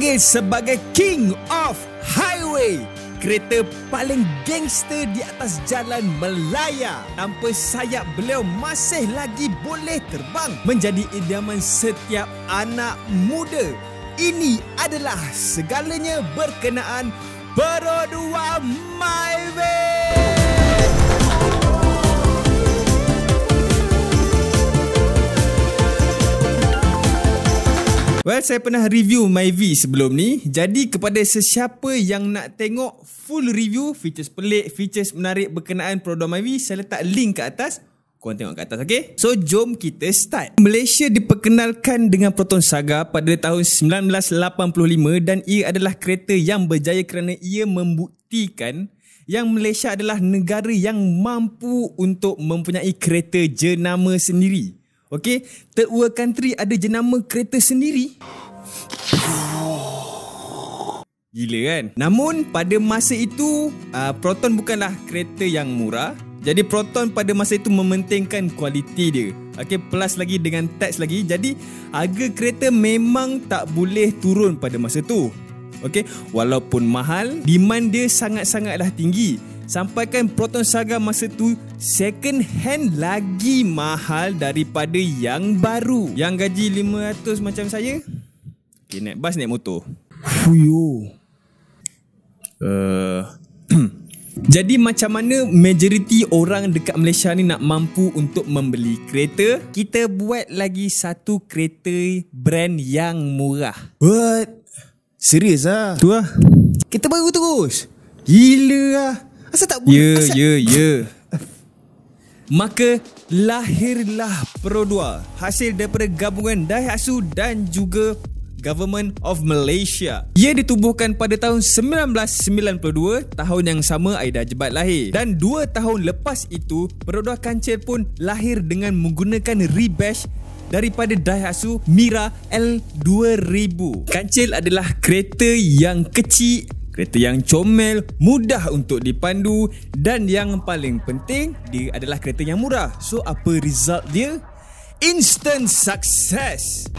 dipanggil sebagai King of Highway, kereta paling gangster di atas jalan Melaya. Tanpa sayap, beliau masih lagi boleh terbang, menjadi idaman setiap anak muda. Ini adalah segalanya berkenaan Pro 2 Myvi. Well, saya pernah review Myvi sebelum ni. Jadi kepada sesiapa yang nak tengok full review, features pelik, features menarik berkenaan Pro 2 Myvi, saya letak link ke atas. Korang tengok kat atas, okay? So, jom kita start. Malaysia diperkenalkan dengan Proton Saga pada tahun 1985 dan ia adalah kereta yang berjaya kerana ia membuktikan yang Malaysia adalah negara yang mampu untuk mempunyai kereta jenama sendiri. Okay, third world country ada jenama kereta sendiri. Gila kan? Namun pada masa itu Proton bukanlah kereta yang murah. Jadi Proton pada masa itu mementingkan kualiti dia. Okay, plus lagi dengan tax lagi. Jadi harga kereta memang tak boleh turun pada masa tu. Okay, walaupun mahal, demand dia sangat-sangatlah tinggi. Sampaikan Proton Saga masa tu second hand lagi mahal daripada yang baru. Yang gaji 500 macam saya, okay, naik bas, naik motor. Fuyo. Jadi macam mana majoriti orang dekat Malaysia ni nak mampu untuk membeli kereta? Kita buat lagi satu kereta brand yang murah. What? Serius lah? Tu lah. Kita baru terus. Gila lah. Asal tak boleh? Ya. Maka lahirlah Pro 2, hasil daripada gabungan Daihatsu dan juga Government of Malaysia. Ia ditubuhkan pada tahun 1992, tahun yang sama Aida Jebat lahir. Dan 2 tahun lepas itu, Pro 2 Kancil pun lahir dengan menggunakan rebash daripada Daihatsu Mira L2000. Kancil adalah kereta yang kecil, kereta yang comel, mudah untuk dipandu dan yang paling penting, dia adalah kereta yang murah. So apa result dia? Instant success.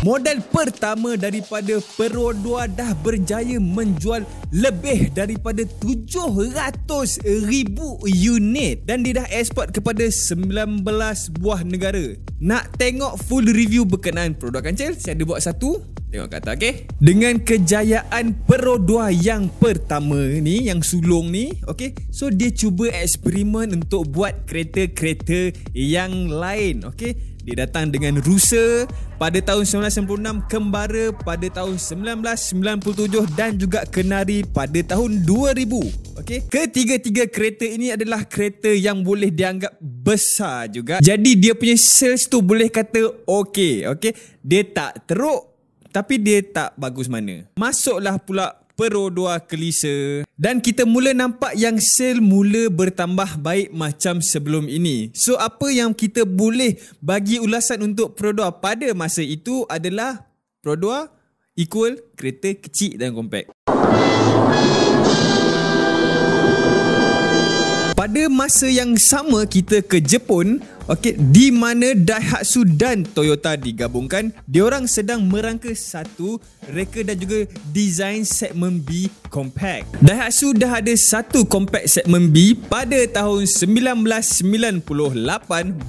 Model pertama daripada Pro 2 dah berjaya menjual lebih daripada 700,000 unit dan dia dah eksport kepada 19 buah negara. Nak tengok full review berkenaan Pro 2 Kancil? Saya ada buat satu. Tengok kat atas, okay? Dengan kejayaan Pro 2 yang pertama ni, yang sulung ni, okay? So dia cuba eksperimen untuk buat kereta-kereta yang lain, okay? Dia datang dengan Rusa pada tahun 1996, Kembara pada tahun 1997 dan juga Kenari pada tahun 2000. Okay? Ketiga-tiga kereta ini adalah kereta yang boleh dianggap besar juga. Jadi dia punya sales tu boleh kata okay. Dia tak teruk tapi dia tak bagus mana. Masuklah pula Pro 2 Kelisa dan kita mula nampak yang sale mula bertambah baik macam sebelum ini. So apa yang kita boleh bagi ulasan untuk Pro 2 pada masa itu adalah Pro 2 equal kereta kecil dan compact. Pada masa yang sama kita ke Jepun, okay, di mana Daihatsu dan Toyota digabungkan, diorang sedang merangka satu reka dan juga design segmen B compact. Daihatsu dah ada satu compact segmen B pada tahun 1998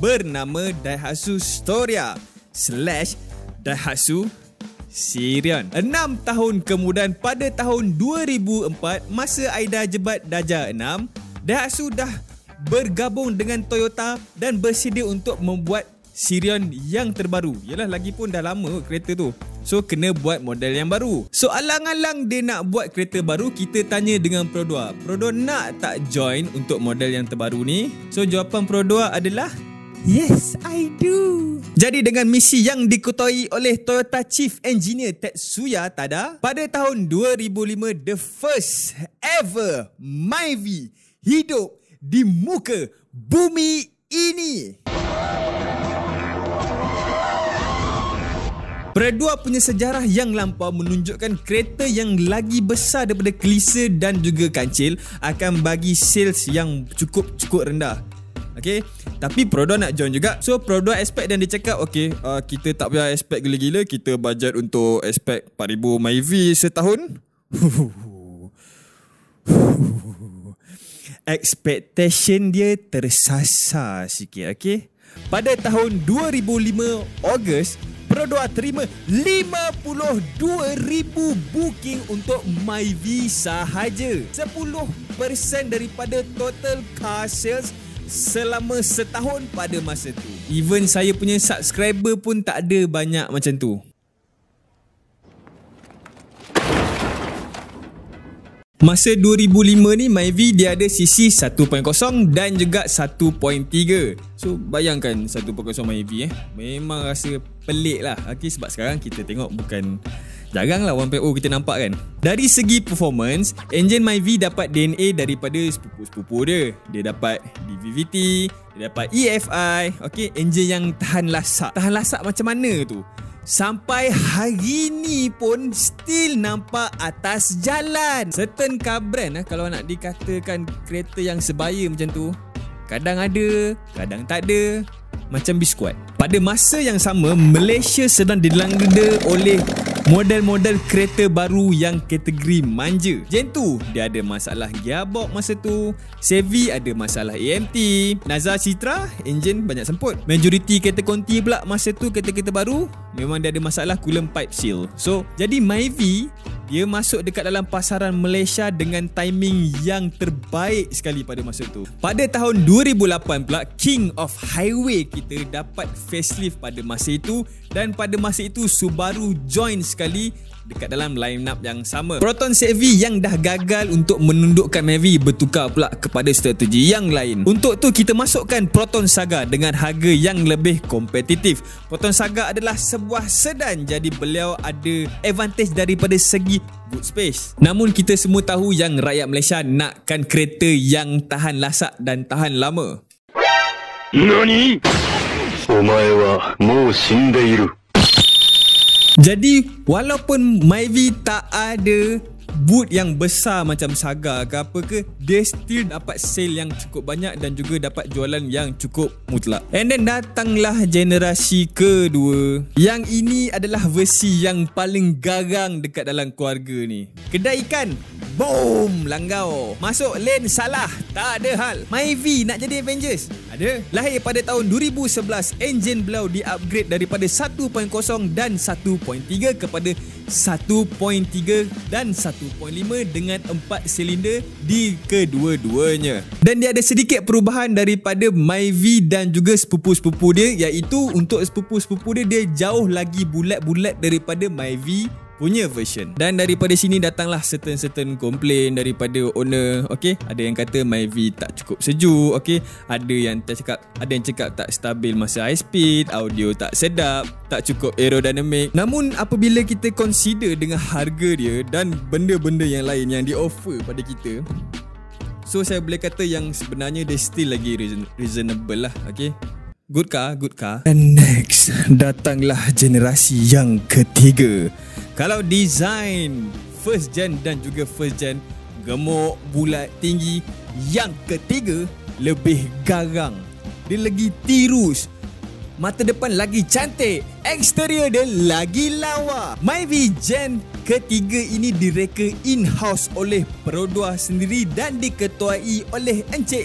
bernama Daihatsu Storia / Daihatsu Sirion. 6 tahun kemudian pada tahun 2004, masa Aida Jebat darjah 6, Daihatsu dah bergabung dengan Toyota dan bersedia untuk membuat Sirion yang terbaru. Yalah, lagipun dah lama kereta tu. So kena buat model yang baru. So alang-alang dia nak buat kereta baru, kita tanya dengan Pro 2. Pro 2 nak tak join untuk model yang terbaru ni? So jawapan Pro 2 adalah yes, I do. Jadi dengan misi yang diketuai oleh Toyota Chief Engineer Tetsuya Tada, pada tahun 2005 the first ever Myvi hidup di muka bumi ini. Pro 2 punya sejarah yang lampau menunjukkan kereta yang lagi besar daripada Kelisa dan juga Kancil akan bagi sales yang cukup rendah. Okay, tapi Pro 2 nak join juga. So Pro 2 expect dan dia cakap okay, kita tak payah expect gila-gila, kita budget untuk expect 4,000 Myvi setahun. Expectation dia tersasar sikit. Okay, pada tahun 2005 Ogos, Pro 2 terima 52,000 booking untuk Myvi sahaja. 10% daripada total car sales selama setahun pada masa tu. Even saya punya subscriber pun tak ada banyak macam tu. Masa 2005 ni Myvi dia ada sisi 1.0 dan juga 1.3. So bayangkan 1.0 Myvi memang rasa pelik lah. Okay, sebab sekarang kita tengok bukan jarang lah 1.0 kita nampak kan. Dari segi performance, engine Myvi dapat DNA daripada sepupu-sepupu dia. Dia dapat DVVT, dia dapat EFI. Okay, engine yang tahan lasak. Tahan lasak macam mana tu? Sampai hari ni pun still nampak atas jalan. Certain car brand kalau nak dikatakan kereta yang sebaya macam tu, kadang ada, kadang tak ada. Macam Biskuat. Pada masa yang sama, Malaysia sedang dilanda oleh model-model kereta baru yang kategori manja. Gen 2 dia ada masalah gearbox masa tu. Chevy ada masalah AMT. Nazar Citra engine banyak semput. Majoriti kereta konti pula masa tu, kereta-kereta baru memang dia ada masalah coolant pipe seal. So jadi Myvi dia masuk dekat dalam pasaran Malaysia dengan timing yang terbaik sekali pada masa tu. Pada tahun 2008 pula King of Highway kita dapat facelift pada masa itu, dan pada masa itu Subaru join sekali dekat dalam line up yang sama. Proton Chevy yang dah gagal untuk menundukkan Myvi bertukar pula kepada strategi yang lain. Untuk tu kita masukkan Proton Saga dengan harga yang lebih kompetitif. Proton Saga adalah sebuah sedan, jadi beliau ada advantage daripada segi boot space. Namun kita semua tahu yang rakyat Malaysia nakkan kereta yang tahan lasak dan tahan lama. Nani? Omae wa mou shindeiru. Jadi walaupun Myvi tak ada boot yang besar macam Saga ke apa ke, dia still dapat sale yang cukup banyak dan juga dapat jualan yang cukup mutlak. And then datanglah generasi kedua. Yang ini adalah versi yang paling garang dekat dalam keluarga ni. Kedai ikan, boom, langgau. Masuk lane salah, tak ada hal. Myvi nak jadi Avengers, ada. Lahir pada tahun 2011, enjin beliau di-upgrade daripada 1.0 dan 1.3 kepada 1.3 dan 1.5 dengan 4 silinder di kedua-duanya. Dan dia ada sedikit perubahan daripada Myvi dan juga sepupu-sepupu dia, iaitu untuk sepupu-sepupu dia, dia jauh lagi bulat-bulat daripada Myvi punya version. Dan daripada sini datanglah certain komplain daripada owner. Okay, ada yang kata Myvi tak cukup sejuk. Okay, ada yang cakap tak stabil masa high speed, audio tak sedap, tak cukup aerodynamic. Namun apabila kita consider dengan harga dia dan benda-benda yang lain yang di offer pada kita, so saya boleh kata yang sebenarnya dia still lagi reasonable lah. Okay, good car. And next datanglah generasi yang ketiga. Kalau design first gen dan juga first gen gemuk, bulat, tinggi, yang ketiga lebih garang. Dia lagi tirus, mata depan lagi cantik, eksterior dia lagi lawa. Myvi gen ketiga ini direka in-house oleh Pro 2 sendiri dan diketuai oleh Encik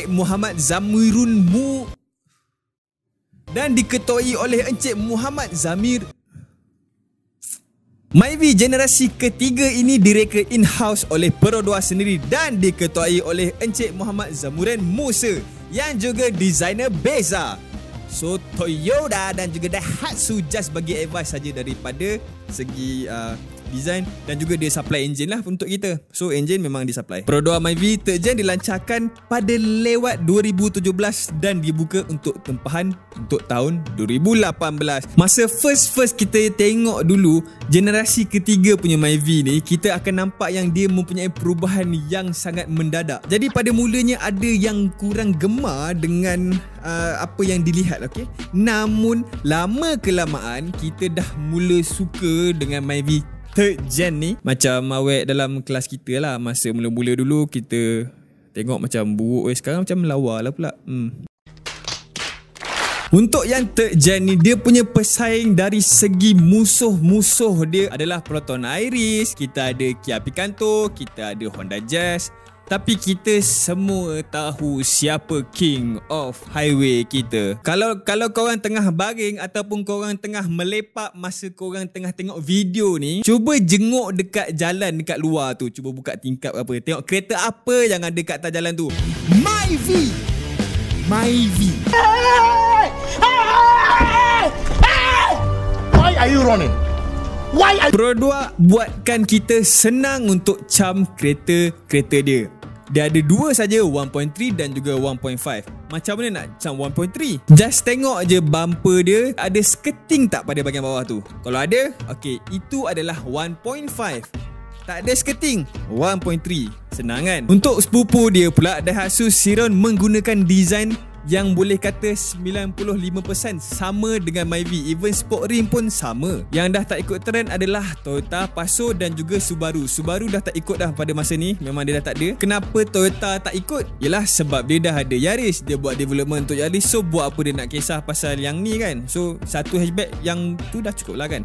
Muhammad Zamirun dan diketuai oleh Encik Muhammad Zamir. Myvi generasi ketiga ini direka in-house oleh Pro 2 sendiri dan diketuai oleh Encik Muhammad Zamuren Musa yang juga designer Beza. So Toyota dan juga Daihatsu just bagi advice saja daripada segi design, dan juga dia supply engine lah untuk kita. So engine memang dia supply. Pro 2 Myvi third gen dilancarkan pada lewat 2017 dan dibuka untuk tempahan untuk tahun 2018. Masa first kita tengok dulu generasi ketiga punya Myvi ni, kita akan nampak yang dia mempunyai perubahan yang sangat mendadak. Jadi pada mulanya ada yang kurang gemar dengan apa yang dilihat, okay? Namun lama kelamaan kita dah mula suka dengan Myvi third gen ni. Macam awet dalam kelas kita lah, masa mula-mula dulu kita Tengok macam buruk sekarang macam lawa lah pula. Untuk yang third gen ni, dia punya pesaing dari segi musuh-musuh dia adalah Proton Iris, kita ada Kia Picanto, kita ada Honda Jazz. Tapi kita semua tahu siapa king of highway kita. Kalau korang tengah baring ataupun korang tengah melepak masa korang tengah tengok video ni, cuba jenguk dekat jalan dekat luar tu. Cuba buka tingkap apa, tengok kereta apa yang ada kat atas jalan tu. Myvi. Why are you running? Pro 2 buatkan kita senang untuk cam kereta dia. Dia ada dua saja, 1.3 dan juga 1.5. Macam mana nak cam 1.3? Just tengok je bumper dia ada skirting tak pada bahagian bawah tu. Kalau ada, okey, itu adalah 1.5. Tak ada skirting, 1.3. Senang kan? Untuk sepupu dia pula, Daihatsu Chiron menggunakan design yang boleh kata 95% sama dengan Myvi. Even sport rim pun sama. Yang dah tak ikut trend adalah Toyota Passo dan juga Subaru. Subaru dah tak ikut dah pada masa ni. Memang dia dah tak ada. Kenapa Toyota tak ikut? Yelah sebab dia dah ada Yaris. Dia buat development untuk Yaris. So buat apa dia nak kisah pasal yang ni kan? So satu hatchback yang tu dah cukup lah kan?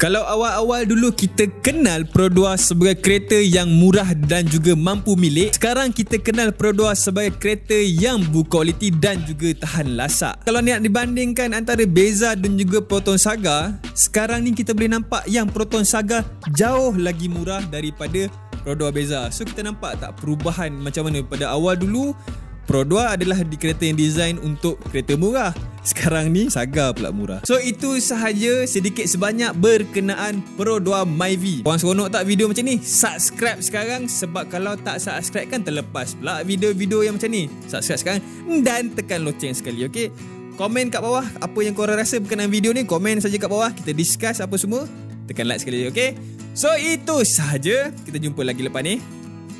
Kalau awal-awal dulu kita kenal Pro 2 sebagai kereta yang murah dan juga mampu milik, sekarang kita kenal Pro 2 sebagai kereta yang berkualiti dan juga tahan lasak. Kalau nak dibandingkan antara Beza dan juga Proton Saga, sekarang ni kita boleh nampak yang Proton Saga jauh lagi murah daripada Pro 2 Beza. So kita nampak tak perubahan macam mana pada awal dulu Pro 2 adalah di kereta yang design untuk kereta murah. Sekarang ni Saga pula murah. So itu sahaja sedikit sebanyak berkenaan Pro 2 Myvi. Korang seronok tak video macam ni? Subscribe sekarang, sebab kalau tak subscribe kan terlepas pula video-video yang macam ni. Subscribe sekarang dan tekan loceng sekali, okey? Komen kat bawah apa yang korang rasa berkenaan video ni. Komen saja kat bawah, kita discuss apa semua. Tekan like sekali, okey? So itu sahaja. Kita jumpa lagi lepas ni.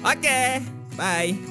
Okey, bye.